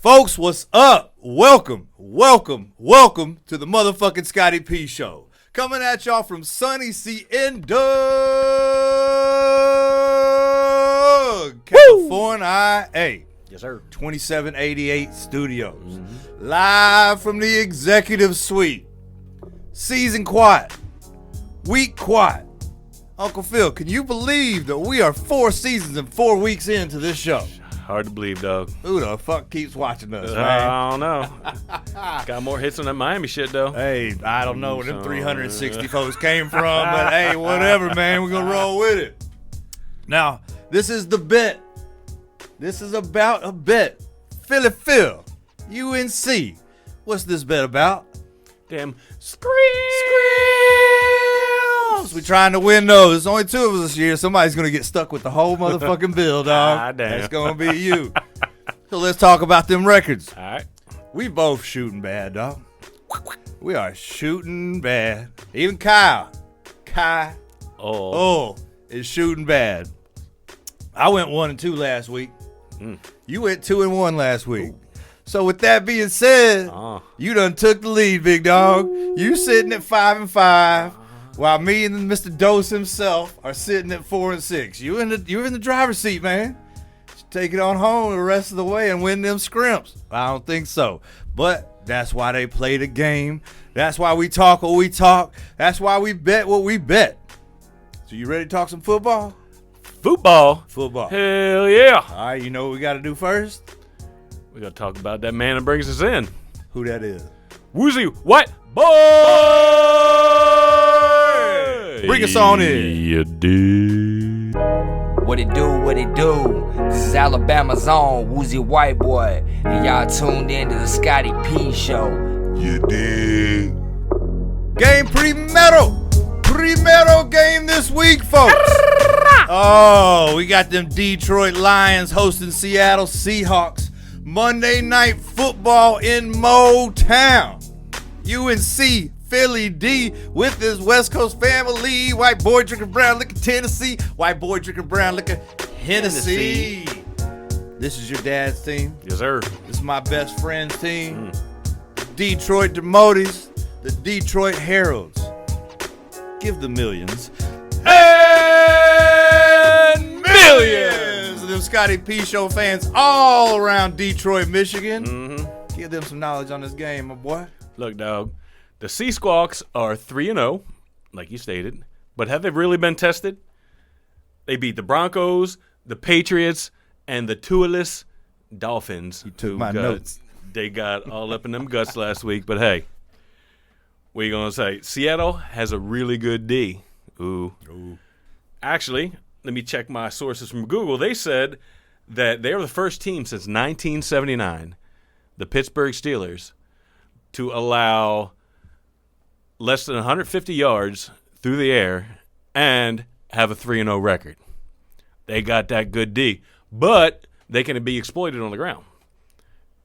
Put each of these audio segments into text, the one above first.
Folks, what's up? Welcome to the motherfucking Scotty P Show. Coming at y'all from sunny Cienfuegos, California. Yes, sir. 2788 Studios. Live from the executive suite. Season quiet. Week quiet. Uncle Phil, can you believe that we are 4 seasons and 4 weeks into this show? Hard to believe, dog. Who the fuck keeps watching us, man? I don't know. Got more hits on that Miami shit, though. Hey, I don't know where them 360 folks came from, but hey, whatever, man. We're going to roll with it. Now, this is the bet. This is about a bet. Philly Phil, UNC. What's this bet about? Damn. Screams! We trying to win those. There's only 2 of us this year. Somebody's going to get stuck with the whole motherfucking bill, dog. Ah, damn. That's going to be you. So let's talk about them records. All right. We both shooting bad, dog. We are shooting bad. Even Kai is shooting bad. I went 1-2 last week. You went 2-1 last week. So with that being said, you done took the lead, big dog. You sitting at 5-5, while me and Mr. Dose himself are sitting at 4-6. You're in the driver's seat, man. Take it on home the rest of the way and win them scrimps. I don't think so. But that's why they play the game. That's why we talk what we talk. That's why we bet what we bet. So you ready to talk some football? Football? Hell yeah. All right, you know what we got to do first? We got to talk about that man that brings us in. Who that is? Woozy White Boy! Bring us on in. You did. What it do? This is Alabama's own Woozy White Boy, and y'all tuned in to the Scotty P Show. You did. Game Primero game this week, folks. Oh, we got them Detroit Lions hosting Seattle Seahawks. Monday Night Football in Motown. UNC Philly D with his West Coast family. White boy drinking brown liquor Tennessee. White boy drinking brown liquor Hennessy. This is your dad's team. Yes, sir. This is my best friend's team. Detroit Demotes, the Detroit Heralds. Give the millions. And millions of them Scotty P Show fans all around Detroit, Michigan. Give them some knowledge on this game, my boy. Look, dog. The Seahawks are 3-0, like you stated. But have they really been tested? They beat the Broncos, the Patriots, and the Tualess Dolphins. You took my notes. They got all up in them guts last week. But, hey, what are you going to say? Seattle has a really good D. Ooh. Actually, let me check my sources from Google. They said that they are the first team since 1979, the Pittsburgh Steelers, to allow less than 150 yards through the air and have a 3-0 record. They got that good D, but they can be exploited on the ground.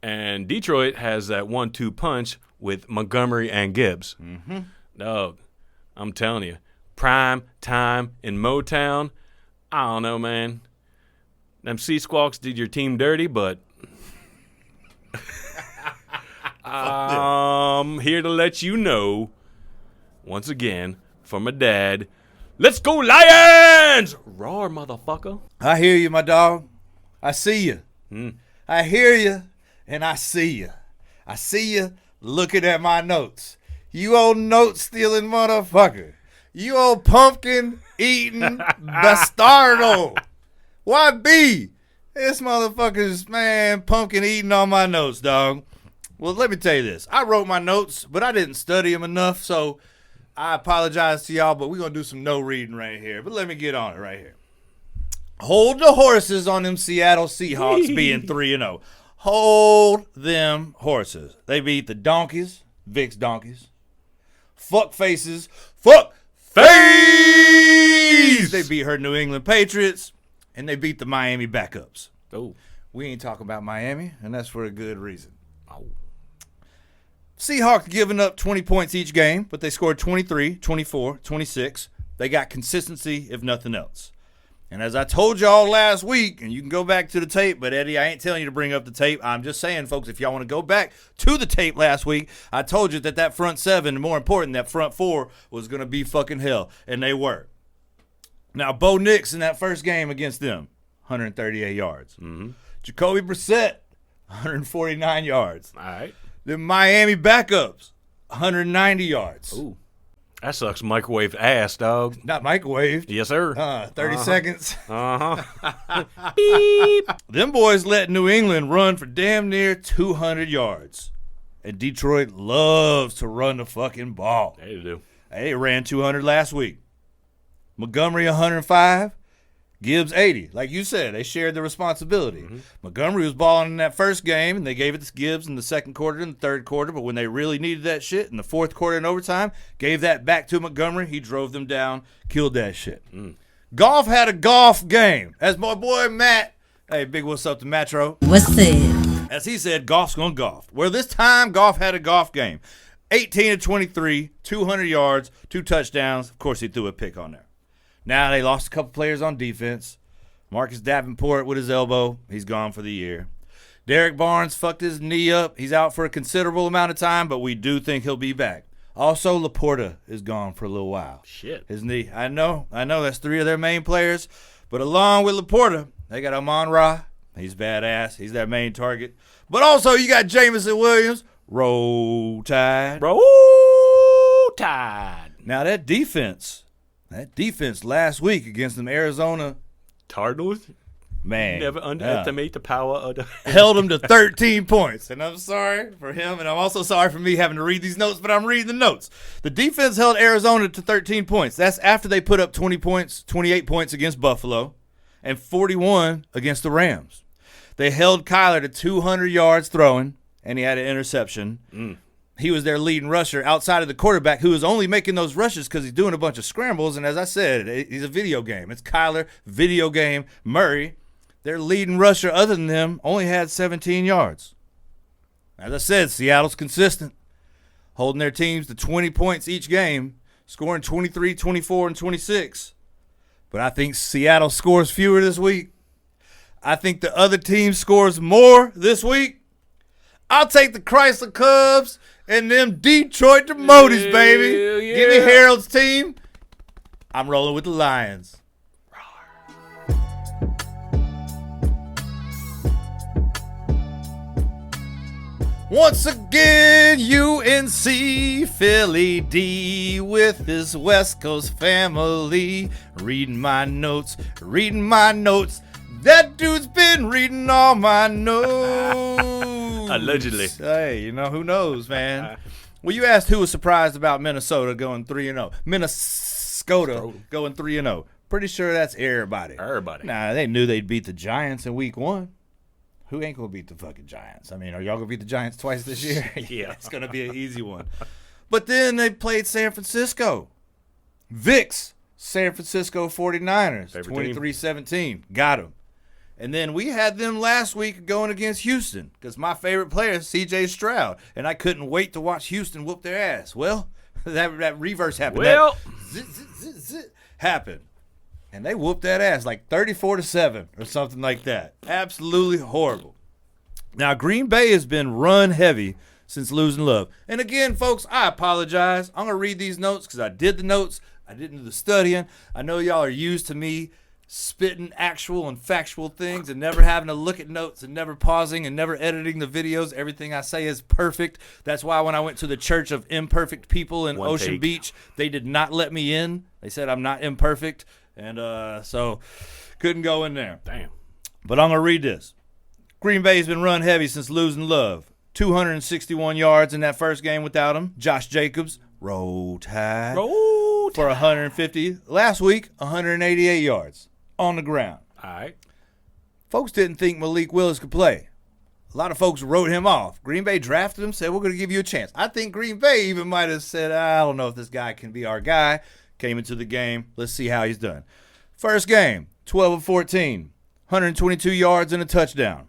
And Detroit has that 1-2 punch with Montgomery and Gibbs. Dog, I'm telling you, prime time in Motown, I don't know, man. Them Seahawks did your team dirty, but I'm here to let you know, once again, from my dad, let's go Lions! Roar, motherfucker. I hear you, my dog. I see you. I hear you, and I see you. I see you looking at my notes. You old note-stealing motherfucker. You old pumpkin-eating bastardo. YB. This motherfucker's, man, pumpkin-eating on my notes, dog. Well, let me tell you this. I wrote my notes, but I didn't study them enough, so I apologize to y'all, but we're going to do some no-reading right here. But let me get on it right here. Hold the horses on them Seattle Seahawks being 3-0. Hold them horses. They beat the Donkeys, Vic's Donkeys. Fuck faces. Fuck face! They beat her New England Patriots, and they beat the Miami backups. Oh. We ain't talking about Miami, and that's for a good reason. Seahawks giving up 20 points each game, but they scored 23, 24, 26. They got consistency, if nothing else. And as I told y'all last week, and you can go back to the tape, but Eddie, I ain't telling you to bring up the tape. I'm just saying, folks, if y'all want to go back to the tape last week, I told you that front seven, and more important, that front four was going to be fucking hell. And they were. Now, Bo Nix in that first game against them, 138 yards. Mm-hmm. Jacoby Brissett, 149 yards. All right. The Miami backups, 190 yards. Ooh. That sucks microwave ass, dog. Not microwaved. Yes, sir. 30 seconds. Uh-huh. Beep. Them boys let New England run for damn near 200 yards. And Detroit loves to run the fucking ball. They do. They ran 200 last week. Montgomery 105. Gibbs 80. Like you said, they shared the responsibility. Mm-hmm. Montgomery was balling in that first game, and they gave it to Gibbs in the second quarter and the third quarter. But when they really needed that shit in the fourth quarter and overtime, gave that back to Montgomery. He drove them down, killed that shit. Goff had a golf game. As my boy Matt, hey, big what's up to Matro. What's that? As he said, Goff's going to golf. Well, this time, Goff had a golf game. 18 to 23, 200 yards, 2 touchdowns. Of course, he threw a pick on there. Now they lost a couple players on defense. Marcus Davenport with his elbow. He's gone for the year. Derek Barnes fucked his knee up. He's out for a considerable amount of time, but we do think he'll be back. Also, Laporta is gone for a little while. Shit. His knee. I know. That's 3 of their main players. But along with Laporta, they got Amon-Ra. He's badass. He's their main target. But also, you got Jamison Williams. Roll Tide. Roll Tide. Now, that defense last week against them Arizona Cardinals. Man. Never underestimate the power of the held him to 13 points. And I'm sorry for him, and I'm also sorry for me having to read these notes, but I'm reading the notes. The defense held Arizona to 13 points. That's after they put up 20 points, 28 points against Buffalo, and 41 against the Rams. They held Kyler to 200 yards throwing, and he had an interception. He was their leading rusher outside of the quarterback, who was only making those rushes because he's doing a bunch of scrambles. And as I said, he's a video game. It's Kyler, video game. Murray, their leading rusher other than them, only had 17 yards. As I said, Seattle's consistent, holding their teams to 20 points each game, scoring 23, 24, and 26. But I think Seattle scores fewer this week. I think the other team scores more this week. I'll take the Chrysler Cubs and them Detroit Demotis, baby. Yeah. Give me Harold's team. I'm rolling with the Lions. Once again, UNC Philly D with his West Coast family. Reading my notes. That dude's been reading all my notes. Allegedly. Hey, who knows, man. Well, you asked who was surprised about Minnesota going 3-0. Minnesota going 3-0. Pretty sure that's everybody. Nah, they knew they'd beat the Giants in week 1. Who ain't going to beat the fucking Giants? I mean, are y'all going to beat the Giants twice this year? Yeah. It's going to be an easy one. But then they played San Francisco. Vicks, San Francisco 49ers, 23-17. Got them. And then we had them last week going against Houston because my favorite player is C.J. Stroud, and I couldn't wait to watch Houston whoop their ass. Well, that reverse happened. Well, happened. And they whooped that ass like 34-7 or something like that. Absolutely horrible. Now, Green Bay has been run heavy since losing Love. And again, folks, I apologize. I'm going to read these notes because I did the notes. I didn't do the studying. I know y'all are used to me spitting actual and factual things and never having to look at notes and never pausing and never editing the videos. Everything I say is perfect. That's why when I went to the Church of Imperfect People in Ocean Beach, they did not let me in. They said I'm not imperfect. And so couldn't go in there. Damn. But I'm going to read this. Green Bay's been run heavy since losing Love. 261 yards in that first game without him. Josh Jacobs, roll tide. For 150. Last week, 188 yards on the ground. All right. Folks didn't think Malik Willis could play. A lot of folks wrote him off. Green Bay drafted him, said, we're going to give you a chance. I think Green Bay even might have said, I don't know if this guy can be our guy. Came into the game. Let's see how he's done. First game, 12 of 14, 122 yards and a touchdown.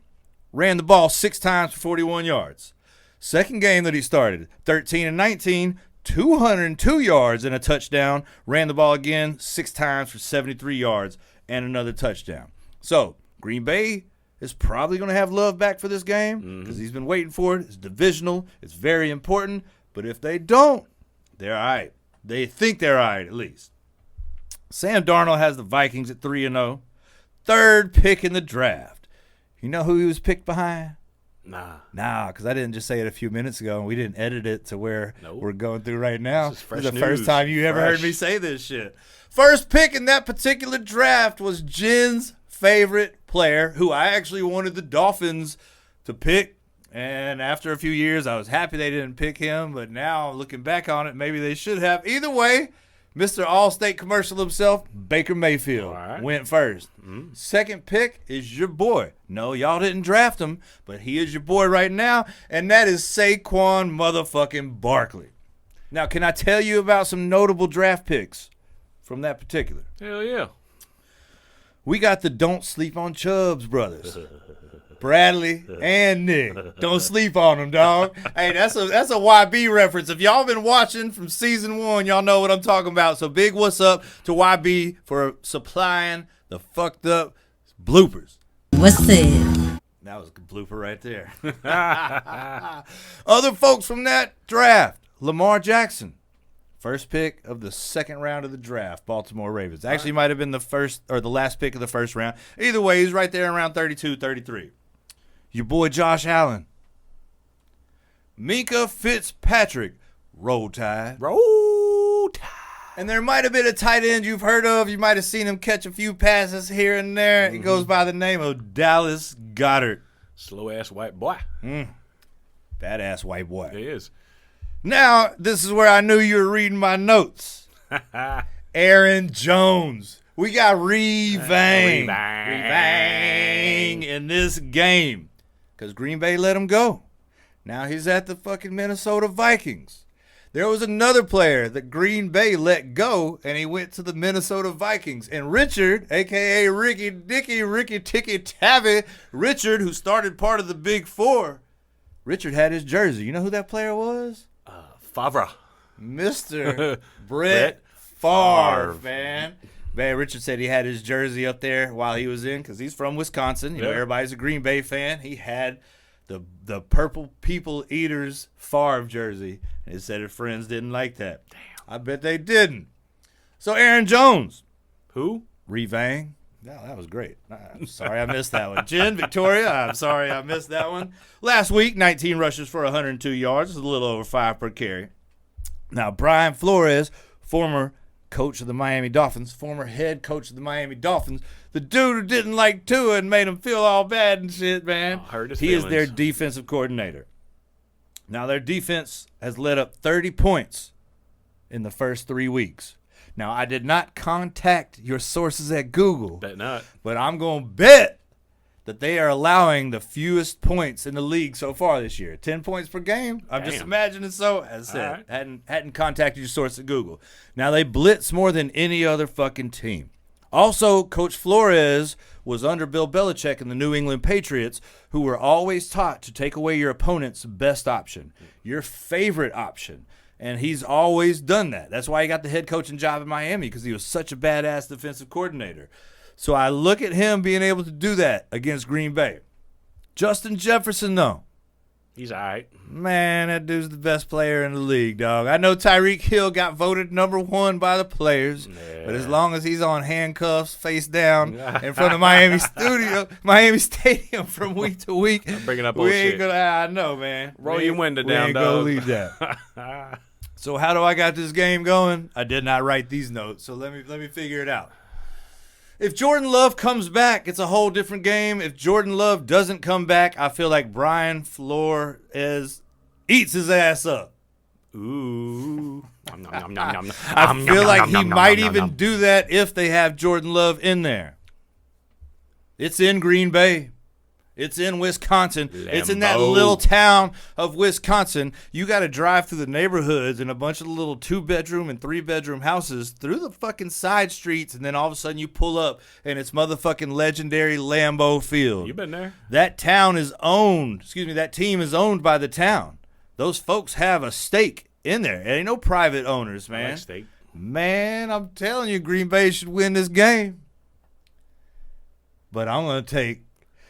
Ran the ball 6 times for 41 yards. Second game that he started, 13 and 19, 202 yards and a touchdown. Ran the ball again 6 times for 73 yards and another touchdown. So Green Bay is probably going to have Love back for this game because he's been waiting for it. It's divisional. It's very important. But if they don't, they're all right. They think they're all right at least. Sam Darnold has the Vikings at 3-0. Third pick in the draft. You know who he was picked behind? Nah, because I didn't just say it a few minutes ago, and we didn't edit it to where we're going through right now. This is the first time you ever heard me say this shit. First pick in that particular draft was Jen's favorite player, who I actually wanted the Dolphins to pick. And after a few years, I was happy they didn't pick him. But now, looking back on it, maybe they should have. Either way, Mr. All-State commercial himself, Baker Mayfield, went first. Second pick is your boy. No, y'all didn't draft him, but he is your boy right now, and that is Saquon motherfucking Barkley. Now, can I tell you about some notable draft picks from that particular? Hell yeah. We got the Don't Sleep on Chubbs brothers. Bradley and Nick. Don't sleep on them, dog. Hey, that's a YB reference. If y'all been watching from season 1, y'all know what I'm talking about. So big what's up to YB for supplying the fucked up bloopers. What's that? That was a blooper right there. Other folks from that draft, Lamar Jackson. First pick of the second round of the draft, Baltimore Ravens. Actually might have been the first or the last pick of the first round. Either way, he's right there around 32, 33. Your boy Josh Allen. Minka Fitzpatrick. Roll Tide. Roll Tide. And there might have been a tight end you've heard of. You might have seen him catch a few passes here and there. He goes by the name of Dallas Goedert. Slow-ass white boy. Badass white boy. He is. Now, this is where I knew you were reading my notes. Aaron Jones. We got Revang in this game because Green Bay let him go. Now he's at the fucking Minnesota Vikings. There was another player that Green Bay let go, and he went to the Minnesota Vikings. And Richard, a.k.a. Ricky Ticky Tavi, Richard, who started part of the Big Four, Richard had his jersey. You know who that player was? Favre. Mr. Brett Favre, man. Richard said he had his jersey up there while he was in because he's from Wisconsin. You know, everybody's a Green Bay fan. He had the Purple People Eaters Favre jersey. And he said his friends didn't like that. Damn. I bet they didn't. So Aaron Jones. Who? Revang. No, that was great. I'm sorry I missed that one. Jen, Victoria, I'm sorry I missed that one. Last week, 19 rushes for 102 yards. A little over 5 per carry. Now, Brian Flores, former coach of the Miami Dolphins, former head coach of the Miami Dolphins, the dude who didn't like Tua and made him feel all bad and shit, man. Hurt his he feelings. is their defensive coordinator. Now, their defense has led up 30 points in the first 3 weeks. Now, I did not contact your sources at Google. Bet not. But I'm going to bet that they are allowing the fewest points in the league so far this year. 10 points per game. I'm just imagining so. As I said, hadn't contacted your source at Google. Now, they blitz more than any other fucking team. Also, Coach Flores was under Bill Belichick and the New England Patriots, who were always taught to take away your opponent's best option, your favorite option. And he's always done that. That's why he got the head coaching job in Miami, because he was such a badass defensive coordinator. So I look at him being able to do that against Green Bay. Justin Jefferson, though. He's all right. Man, that dude's the best player in the league, dog. I know Tyreek Hill got voted number 1 by the players, but as long as he's on handcuffs, face down, in front of Miami Stadium from week to week, bringing up we ain't gonna. I know, man. Roll your window down, we ain't dog. gonna leave that. So how do I got this game going? I did not write these notes, so let me figure it out. If Jordan Love comes back, it's a whole different game. If Jordan Love doesn't come back, I feel like Brian Flores eats his ass up. Ooh. I feel like he might even do that if they have Jordan Love in there. It's in Green Bay. It's in Wisconsin. It's in that little town of Wisconsin. You got to drive through the neighborhoods and a bunch of little 2-bedroom and 3-bedroom houses through the fucking side streets, and then all of a sudden you pull up and it's motherfucking legendary Lambeau Field. You been there? That town is owned. That team is owned by the town. Those folks have a stake in there. It ain't no private owners, man. I like steak. Man, I'm telling you, Green Bay should win this game. but I'm going to take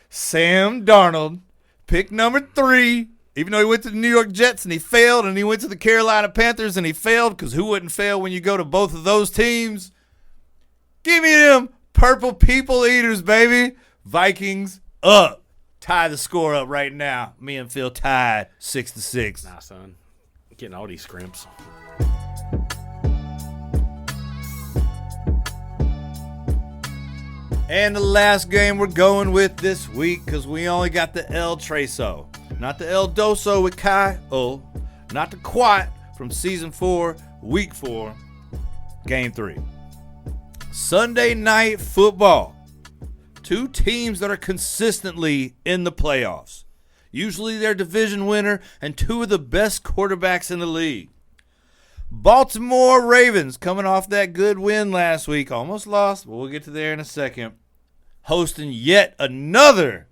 Sam Darnold, pick number 3. Even though he went to the New York Jets and he failed, and he went to the Carolina Panthers and he failed, because who wouldn't fail when you go to both of those teams? Give me them purple people eaters, baby. Vikings up. Tie the score up right now. Me and Phil tied 6-6. Nah, son. Getting all these scrimps. And the last game we're going with this week, because we only got the El Treso. Not the El Doso with Kai O. Not the Quat from Season 4, Week 4, Game 3. Sunday Night Football. 2 teams that are consistently in the playoffs. Usually they're division winner and 2 of the best quarterbacks in the league. Baltimore Ravens coming off that good win last week. Almost lost, but we'll get to there in a second. Hosting yet another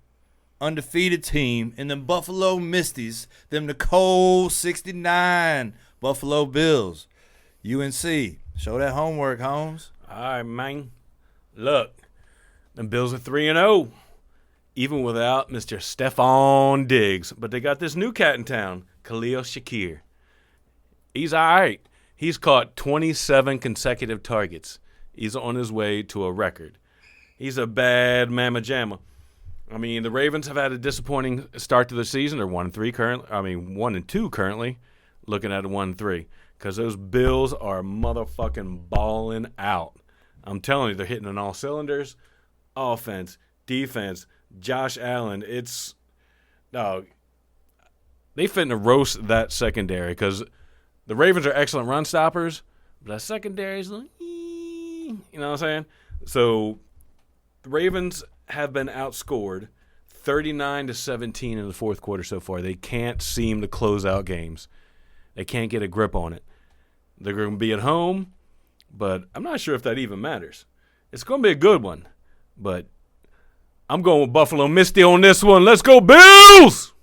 undefeated team in the Buffalo Misties, them Nicole 69 Buffalo Bills. UNC, show that homework, Holmes. All right, man. Look, the Bills are 3-0, even without Mr. Stephon Diggs. But they got this new cat in town, Khalil Shakir. He's all right. He's caught 27 consecutive targets. He's on his way to a record. He's a bad mamma jamma. I mean, the Ravens have had a disappointing start to the season. They're 1-3 currently. 1-2 currently. Looking at a 1-3, because those Bills are motherfucking balling out. I'm telling you, they're hitting on all cylinders. Offense, defense, Josh Allen. It's they finna roast that secondary, because the Ravens are excellent run stoppers, but that secondary is like, you know what I'm saying? So the Ravens have been outscored 39-17 in the fourth quarter so far. They can't seem to close out games. They can't get a grip on it. They're going to be at home, but I'm not sure if that even matters. It's going to be a good one, but I'm going with Buffalo Misty on this one. Let's go, Bills!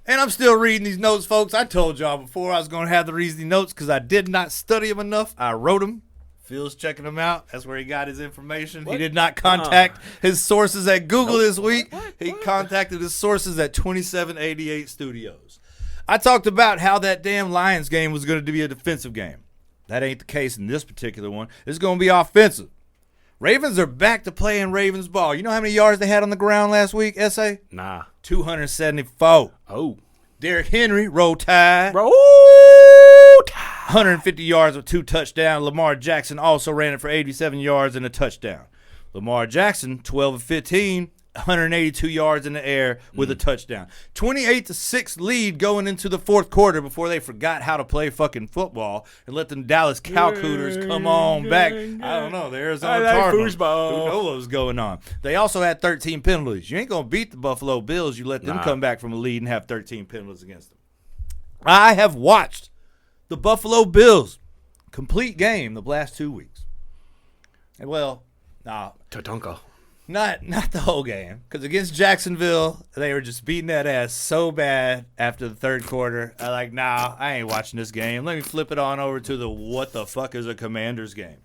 And I'm still reading these notes, folks. I told y'all before I was going to have to read these notes because I did not study them enough. I wrote them. Phil's checking them out. That's where he got his information. What? He did not contact his sources at Google this week. He contacted his sources at 2788 Studios. I talked about how that damn Lions game was going to be a defensive game. That ain't the case in this particular one. It's going to be offensive. Ravens are back to playing Ravens ball. You know how many yards they had on the ground last week, S.A.? Nah. 274. Oh. Derrick Henry, roll tide. Roll tide. 150 yards with 2 touchdowns. Lamar Jackson also ran it for 87 yards and a touchdown. Lamar Jackson, 12 of 15, 182 yards in the air with a touchdown. 28-6 lead going into the fourth quarter before they forgot how to play fucking football and let them Dallas Cowcooters come on back. I don't know. The Arizona Cardinals. Who knows what was going on? They also had 13 penalties. You ain't going to beat the Buffalo Bills. You let them come back from a lead and have 13 penalties against them. I have watched the Buffalo Bills complete game the last 2 weeks. And Tatanka. Not the whole game, because against Jacksonville, they were just beating that ass so bad after the third quarter. I ain't watching this game. Let me flip it on over to the what the fuck is a Commanders game.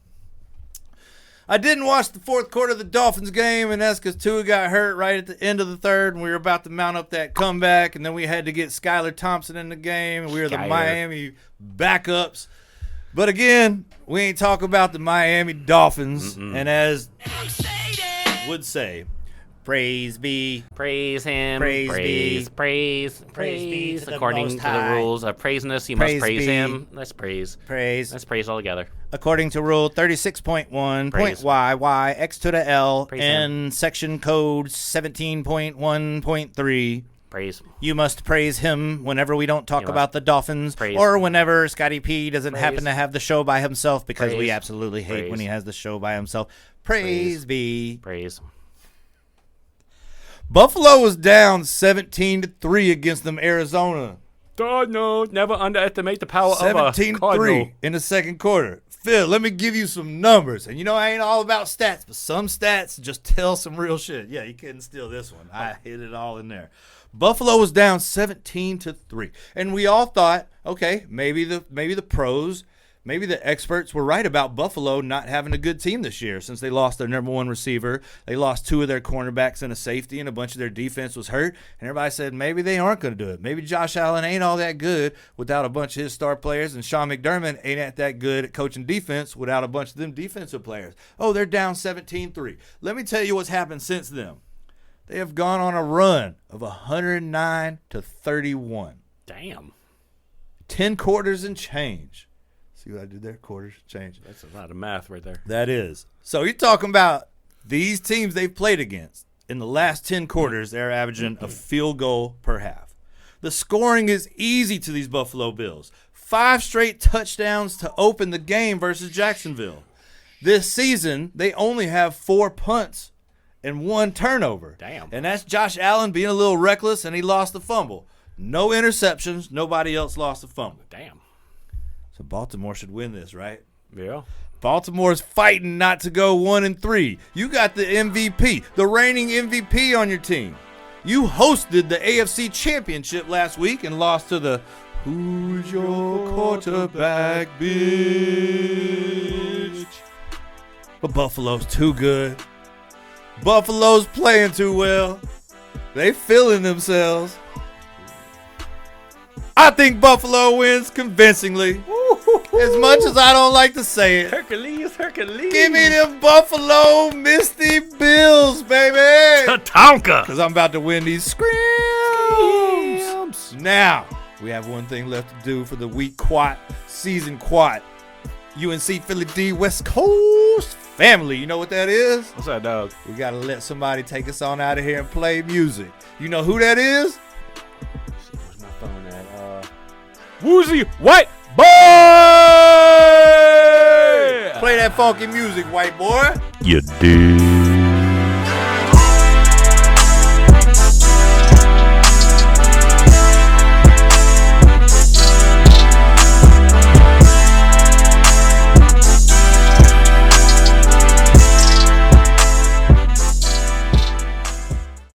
I didn't watch the fourth quarter of the Dolphins game, and that's because Tua got hurt right at the end of the third, and we were about to mount up that comeback, and then we had to get Skylar Thompson in the game, and we were the Miami backups. But again, we ain't talking about the Miami Dolphins, and as would say, praise be, praise him, praise praise. According to the rules of praiseness, you must praise him. Let's praise. Let's praise all together. According to rule 36.1.y, x to the L, and section code 17.1.3. Praise. You must praise him whenever we don't talk about the Dolphins, or whenever Scotty P doesn't happen to have the show by himself, because we absolutely hate when he has the show by himself. Praise be. Praise. Buffalo was down 17-3 against them Arizona. God, no. Never underestimate the power of a 17-3 in the second quarter. Phil, let me give you some numbers. And you know I ain't all about stats, but some stats just tell some real shit. Yeah, you couldn't steal this one. I hit it all in there. Buffalo was down 17-3. And we all thought, okay, maybe the pros maybe the experts were right about Buffalo not having a good team this year since they lost their number one receiver. They lost 2 of their cornerbacks and a safety, and a bunch of their defense was hurt. And everybody said maybe they aren't going to do it. Maybe Josh Allen ain't all that good without a bunch of his star players, and Sean McDermott ain't that good at coaching defense without a bunch of them defensive players. Oh, they're down 17-3. Let me tell you what's happened since then. They have gone on a run of 109-31. Damn. 10 quarters and change. See what I did there? Quarters, change. That's a lot of math right there. That is. So you're talking about these teams they've played against. In the last 10 quarters, they're averaging a field goal per half. The scoring is easy to these Buffalo Bills. 5 straight touchdowns to open the game versus Jacksonville. This season, they only have 4 punts and 1 turnover. Damn. And that's Josh Allen being a little reckless, and he lost the fumble. No interceptions. Nobody else lost a fumble. Damn. So Baltimore should win this, right? Yeah. Baltimore's fighting not to go 1-3. You got the MVP, the reigning MVP on your team. You hosted the AFC Championship last week and lost to the Who's Your Quarterback, bitch? But Buffalo's too good. Buffalo's playing too well. They feeling themselves. I think Buffalo wins convincingly. As much as I don't like to say it. Hercules. Give me them Buffalo Misty Bills, baby. Tatanka. Because I'm about to win these screams. Now, we have one thing left to do for the week season quad. UNC Philly D West Coast family. You know what that is? What's that, dog? We got to let somebody take us on out of here and play music. You know who that is? Where's my phone at? Woozy White Boy! Play that funky music, white boy. You did.